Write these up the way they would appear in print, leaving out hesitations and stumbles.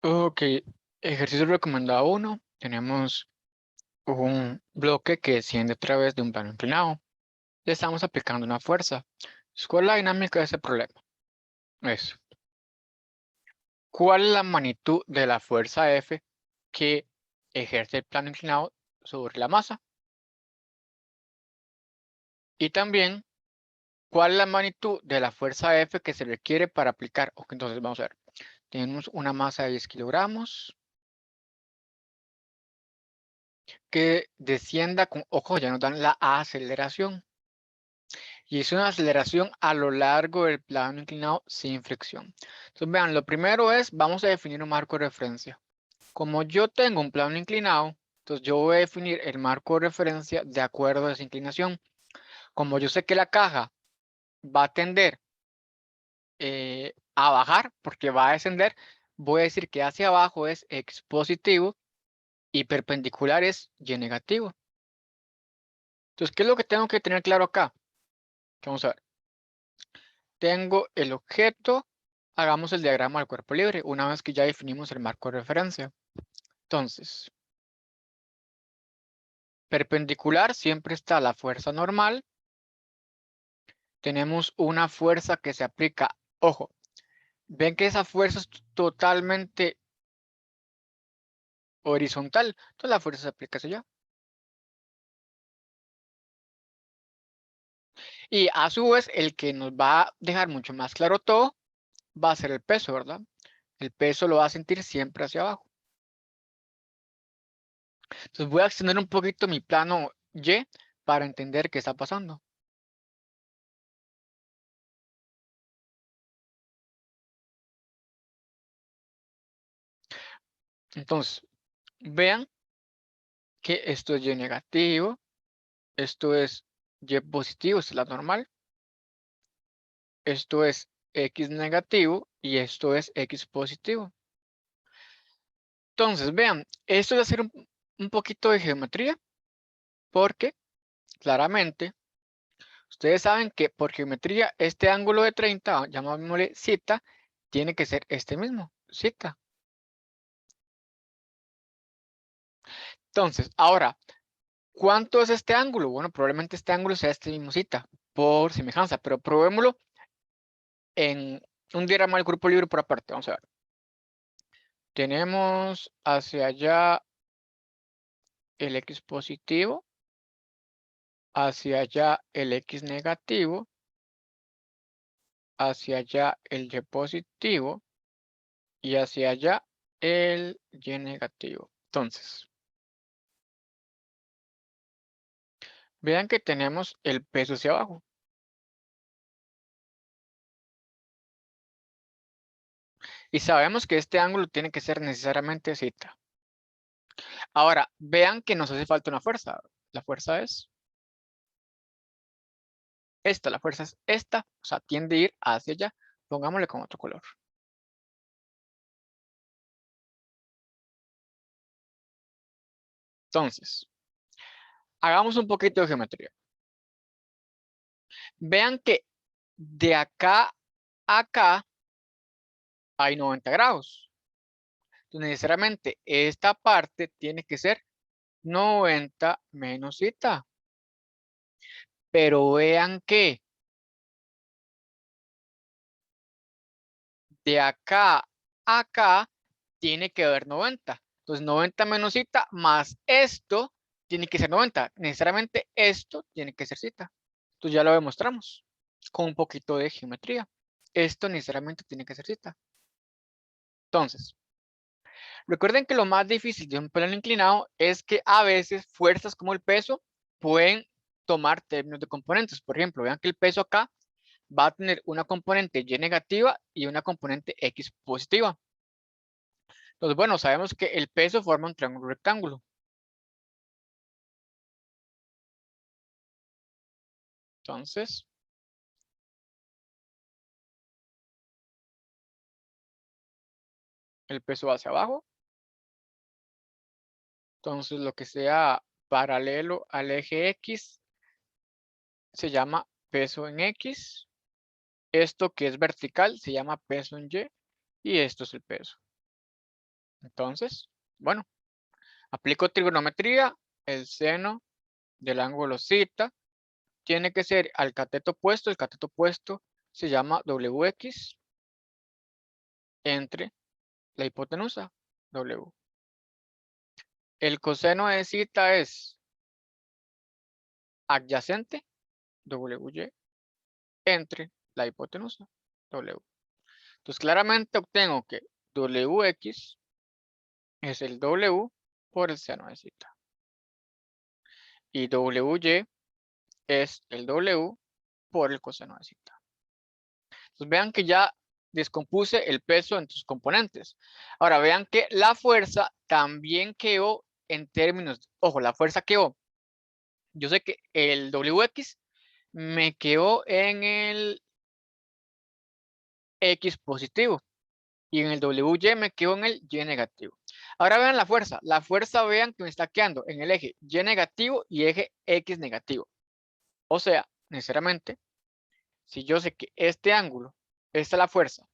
Ok, ejercicio recomendado 1. Tenemos un bloque que desciende a través de un plano inclinado. Le estamos aplicando una fuerza. ¿Cuál es la dinámica de ese problema? Es, ¿cuál es la magnitud de la fuerza F que ejerce el plano inclinado sobre la masa? Y también, ¿cuál es la magnitud de la fuerza F que se requiere para aplicar? Ok, entonces vamos a ver. Tenemos una masa de 10 kilogramos que descienda con, ojo, ya nos dan la aceleración. Y es una aceleración a lo largo del plano inclinado sin fricción. Entonces, vean, lo primero es, vamos a definir un marco de referencia. Como yo tengo un plano inclinado, entonces yo voy a definir el marco de referencia de acuerdo a esa inclinación. Como yo sé que la caja va a tender a bajar porque va a descender, voy a decir que hacia abajo es X positivo y perpendicular es Y negativo. Entonces, ¿qué es lo que tengo que tener claro acá? Vamos a ver. Tengo el objeto, hagamos el diagrama del cuerpo libre, una vez que ya definimos el marco de referencia. Entonces, perpendicular siempre está la fuerza normal. Tenemos una fuerza que se aplica, ojo, ven que esa fuerza es totalmente horizontal, entonces la fuerza se aplica hacia allá. Y a su vez, el que nos va a dejar mucho más claro todo, va a ser el peso, ¿verdad? El peso lo va a sentir siempre hacia abajo. Entonces voy a extender un poquito mi plano Y para entender qué está pasando. Entonces, vean que esto es Y negativo, esto es Y positivo, esta es la normal, esto es X negativo y esto es X positivo. Entonces, vean, esto es hacer un poquito de geometría, porque claramente ustedes saben que por geometría este ángulo de 30, llamémosle zeta, tiene que ser este mismo, zeta. Entonces, ahora, ¿cuánto es este ángulo? Bueno, probablemente este ángulo sea este mismo zeta, por semejanza, pero probémoslo en un diagrama del grupo libre por aparte. Vamos a ver. Tenemos hacia allá el X positivo, hacia allá el X negativo, hacia allá el Y positivo y hacia allá el Y negativo. Entonces, vean que tenemos el peso hacia abajo. Y sabemos que este ángulo tiene que ser necesariamente zeta. Ahora, vean que nos hace falta una fuerza. La fuerza es esta, la fuerza es esta, o sea, tiende a ir hacia allá. Pongámosle con otro color. Entonces, hagamos un poquito de geometría. Vean que de acá a acá hay 90 grados. Entonces, necesariamente esta parte tiene que ser 90 menos zeta. Pero vean que de acá a acá tiene que haber 90. Entonces 90 menos zeta más esto tiene que ser 90. Necesariamente esto tiene que ser zeta. Entonces ya lo demostramos con un poquito de geometría. Esto necesariamente tiene que ser zeta. Entonces, recuerden que lo más difícil de un plano inclinado es que a veces fuerzas como el peso pueden tomar términos de componentes. Por ejemplo, vean que el peso acá va a tener una componente Y negativa y una componente X positiva. Entonces, bueno, sabemos que el peso forma un triángulo rectángulo. Entonces, el peso va hacia abajo. Entonces, lo que sea paralelo al eje X se llama peso en X. Esto que es vertical se llama peso en Y. Y esto es el peso. Entonces, bueno, aplico trigonometría, el seno del ángulo zeta tiene que ser al cateto opuesto. El cateto opuesto se llama WX entre la hipotenusa W. El coseno de zeta es adyacente WY entre la hipotenusa W. Entonces claramente obtengo que WX es el W por el seno de zeta. Y WY es el W por el coseno de zeta. Entonces vean que ya descompuse el peso en sus componentes. Ahora vean que la fuerza también quedó en términos, ojo, la fuerza quedó. Yo sé que el WX me quedó en el X positivo y en el WY me quedó en el Y negativo. Ahora vean la fuerza. La fuerza vean que me está quedando en el eje Y negativo y eje X negativo. O sea, necesariamente, si yo sé que este ángulo, esta es la fuerza,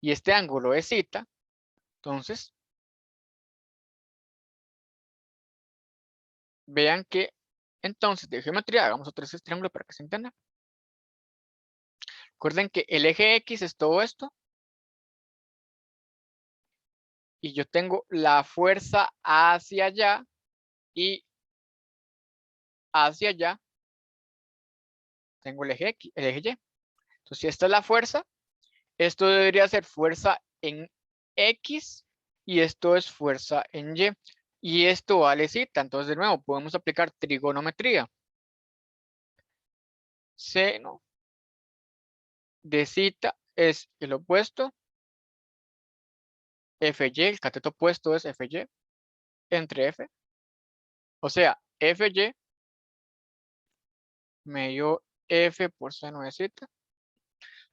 y este ángulo es zeta, entonces vean que entonces de geometría, hagamos otro triángulo para que se entienda. Recuerden que el eje X es todo esto. Y yo tengo la fuerza hacia allá y hacia allá tengo el eje X, el eje Y. Entonces, si esta es la fuerza, esto debería ser fuerza en X y esto es fuerza en Y. Y esto vale zeta. Entonces, de nuevo, podemos aplicar trigonometría. Seno de zeta es el opuesto. FY, el cateto opuesto es FY entre F. O sea, FY me dio F por seno de zeta.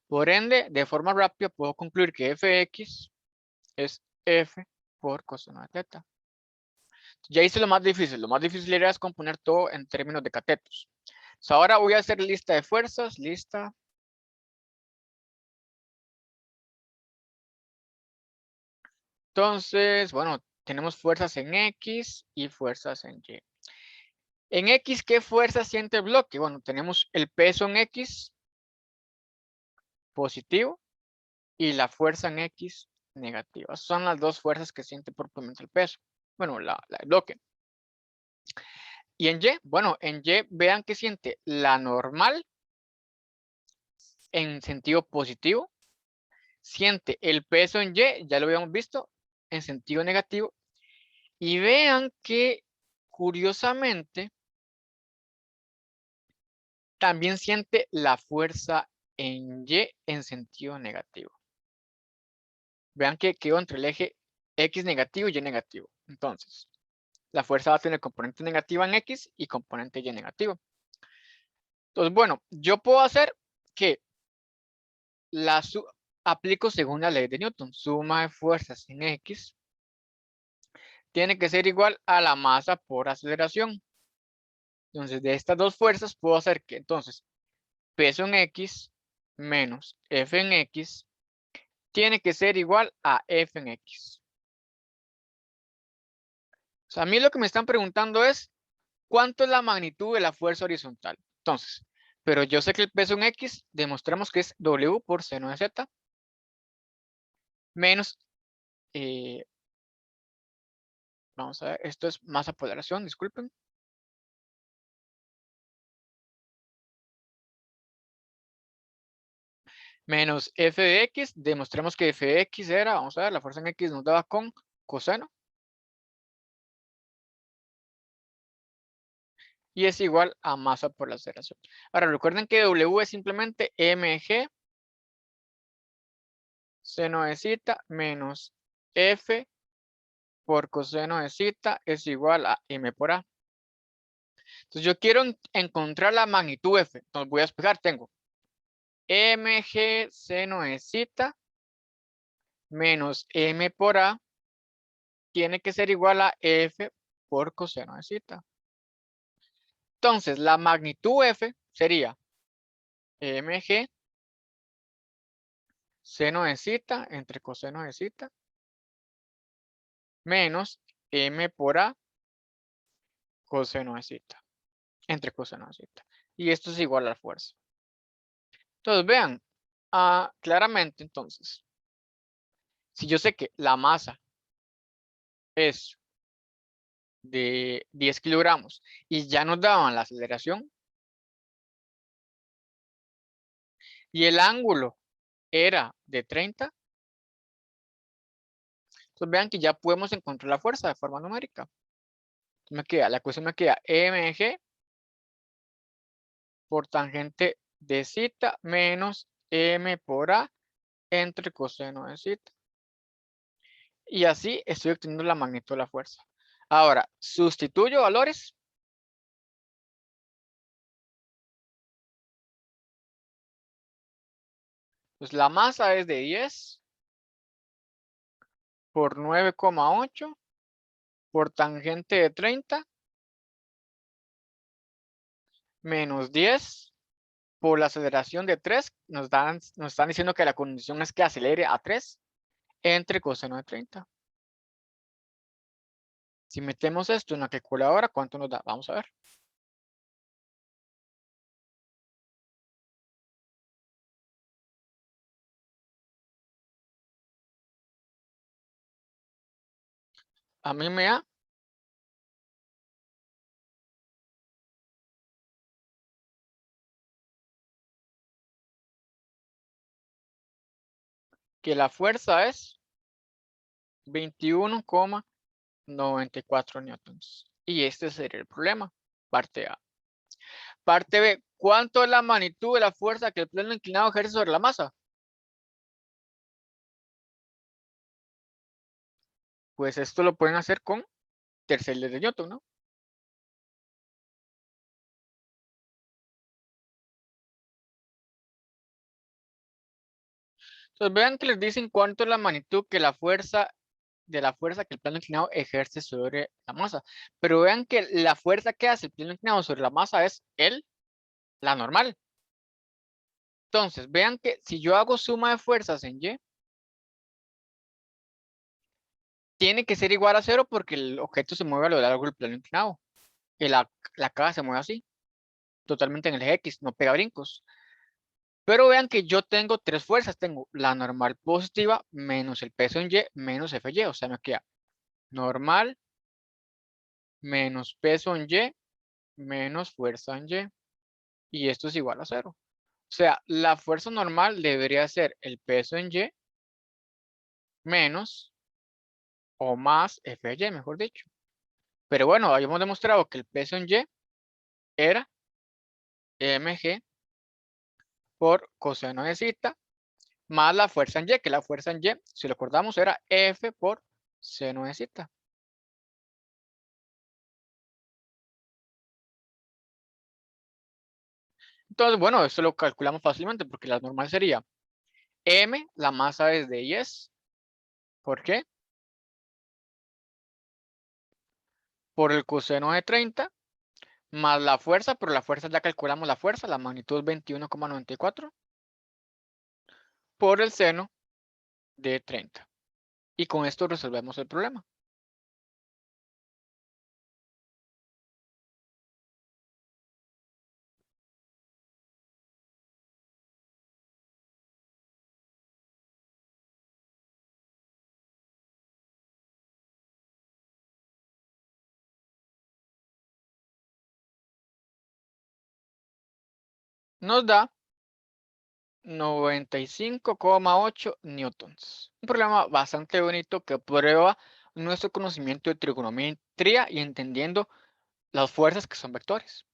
Por ende, de forma rápida puedo concluir que Fx es F por coseno de teta. Ya hice lo más difícil. Lo más difícil era descomponer todo en términos de catetos. Entonces, ahora voy a hacer lista de fuerzas. Lista. Entonces, bueno, tenemos fuerzas en X y fuerzas en Y. En X, ¿qué fuerza siente el bloque? Bueno, tenemos el peso en X positivo y la fuerza en X negativa. Son las dos fuerzas que siente propiamente el peso. Bueno, el bloque. Y en Y, bueno, en Y vean que siente la normal en sentido positivo. Siente el peso en Y, ya lo habíamos visto, en sentido negativo. Y vean que curiosamente también siente la fuerza en Y en sentido negativo. Vean que quedó entre el eje X negativo y Y negativo. Entonces, la fuerza va a tener componente negativa en X y componente Y negativo. Entonces, bueno, yo puedo hacer que aplico según la ley de Newton. Suma de fuerzas en X tiene que ser igual a la masa por aceleración. Entonces, de estas dos fuerzas puedo hacer que entonces peso en X menos F en X tiene que ser igual a F en X. O sea, a mí lo que me están preguntando es ¿cuánto es la magnitud de la fuerza horizontal? Entonces, pero yo sé que el peso en X demostramos que es W por seno de Z menos, vamos a ver, esto es masa por aceleración, disculpen. Menos f de x, demostremos que f de x era, vamos a ver, la fuerza en x nos daba con coseno. Y es igual a masa por la aceleración. Ahora recuerden que W es simplemente mg seno de zeta menos f por coseno de zeta es igual a m por a. Entonces yo quiero encontrar la magnitud f. Entonces voy a explicar, tengo mg seno de zeta menos m por a tiene que ser igual a f por coseno de zeta. Entonces, la magnitud f sería mg seno de zeta entre coseno de zeta menos m por a coseno de zeta, entre coseno de zeta. Y esto es igual a la fuerza. Entonces, vean, claramente entonces, si yo sé que la masa es de 10 kilogramos y ya nos daban la aceleración y el ángulo era de 30, entonces vean que ya podemos encontrar la fuerza de forma numérica. La ecuación me queda mg por tangente de zeta menos m por a entre coseno de zeta. Y así estoy obteniendo la magnitud de la fuerza. Ahora, sustituyo valores. Pues la masa es de 10 por 9,8 por tangente de 30 menos 10 por la aceleración de 3. Nos están diciendo que la condición es que acelere a 3 entre coseno de 30. Si metemos esto en la calculadora, ¿cuánto nos da? Vamos a ver. A mí me da que la fuerza es 21,94 newtons. Y este sería el problema. Parte A. Parte B. ¿Cuánto es la magnitud de la fuerza que el plano inclinado ejerce sobre la masa? Pues esto lo pueden hacer con tercer ley de Newton, ¿no? Entonces vean que les dicen cuánto es la magnitud que la fuerza que el plano inclinado ejerce sobre la masa. Pero vean que la fuerza que hace el plano inclinado sobre la masa es la normal. Entonces, vean que si yo hago suma de fuerzas en Y, tiene que ser igual a 0 porque el objeto se mueve a lo largo del plano inclinado. Y la caja se mueve así, totalmente en el eje X, no pega brincos. Pero vean que yo tengo tres fuerzas. Tengo la normal positiva menos el peso en Y menos Fy. O sea, me queda normal menos peso en Y menos fuerza en Y. Y esto es igual a 0. O sea, la fuerza normal debería ser el peso en Y menos o más Fy, mejor dicho. Pero bueno, habíamos demostrado que el peso en Y era mg por coseno de zeta más la fuerza en Y, que la fuerza en Y, si lo acordamos, era F por seno de zeta. Entonces, bueno, esto lo calculamos fácilmente porque la normal sería M, la masa es de 10. ¿Por qué? Por el coseno de 30 más la fuerza, pero la fuerza ya calculamos la fuerza, la magnitud es 21,94 por el seno de 30. Y con esto resolvemos el problema. Nos da 95,8 newtons. Un problema bastante bonito que prueba nuestro conocimiento de trigonometría y entendiendo las fuerzas que son vectores.